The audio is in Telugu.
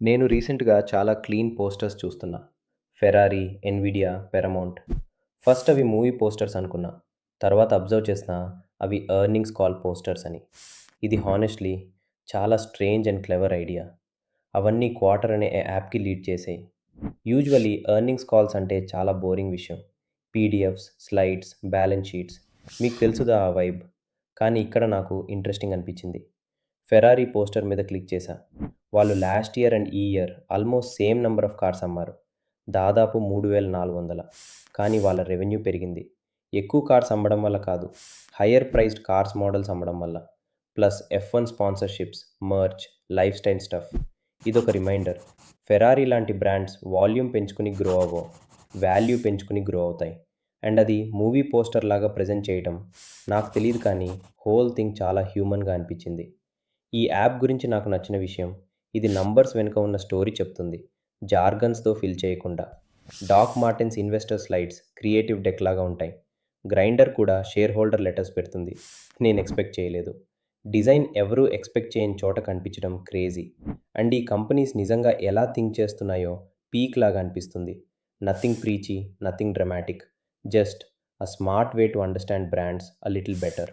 నేను రీసెంట్‌గా చాలా క్లీన్ పోస్టర్స్ చూస్తున్నా. Ferrari, Nvidia, Paramount. ఫస్ట్ అవి మూవీ పోస్టర్స్ అనుకున్నా. తర్వాత అబ్జర్వ్ చేసినా అవి ఎర్నింగ్స్ కాల్ పోస్టర్స్ అని. ఇది హానెస్ట్‌లీ చాలా స్ట్రేంజ్ అండ్ క్లెవర్ ఐడియా. అవన్నీ క్వార్టర్ అనే యాప్‌కి లీడ్ చేసాయి. యూజువల్లీ ఎర్నింగ్స్ కాల్స్ అంటే చాలా బోరింగ్ విషయం. PDFs, slides, balance sheets. మీకు తెలుసుదా ఆ వైబ్. కానీ ఇక్కడ నాకు ఇంట్రెస్టింగ్ అనిపించింది. ఫెరారీ పోస్టర్ మీద క్లిక్ చేశా. వాళ్ళు లాస్ట్ ఇయర్ అండ్ ఈ year almost same number of cars అమ్మారు. దాదాపు 3400. కానీ వాళ్ళ రెవెన్యూ పెరిగింది. ఎక్కువ కార్స్ అమ్మడం వల్ల కాదు, హయ్యర్ ప్రైస్డ్ కార్స్ మోడల్స్ అమ్మడం వల్ల. Plus F1 sponsorships, much, life style stuff. ఇదొక రిమైండర్. ఫెరారీ లాంటి బ్రాండ్స్ వాల్యూమ్ పెంచుకుని గ్రో అవ్వవు, వాల్యూ పెంచుకుని గ్రో అవుతాయి. అండ్ అది మూవీ పోస్టర్ లాగా ప్రజెంట్ చేయటం నాకు తెలియదు, కానీ హోల్ థింగ్ చాలా హ్యూమన్గా అనిపించింది. ఈ యాప్ గురించి నాకు నచ్చిన విషయం, ఇది నంబర్స్ వెనుక ఉన్న స్టోరీ చెప్తుంది, జార్గన్స్తో ఫిల్ చేయకుండా. Doc Martens investor slides creative deck లాగా ఉంటాయి. గ్రైండర్ కూడా షేర్ హోల్డర్ లెటర్స్ పెడుతుంది. నేను ఎక్స్పెక్ట్ చేయలేదు. డిజైన్ ఎవరూ ఎక్స్పెక్ట్ చేయని చోట కనిపించడం క్రేజీ. అండ్ ఈ కంపెనీస్ నిజంగా ఎలా థింక్ చేస్తున్నాయో పీక్ లాగా అనిపిస్తుంది. Nothing preachy, nothing dramatic, just a smart way to understand brands a little better.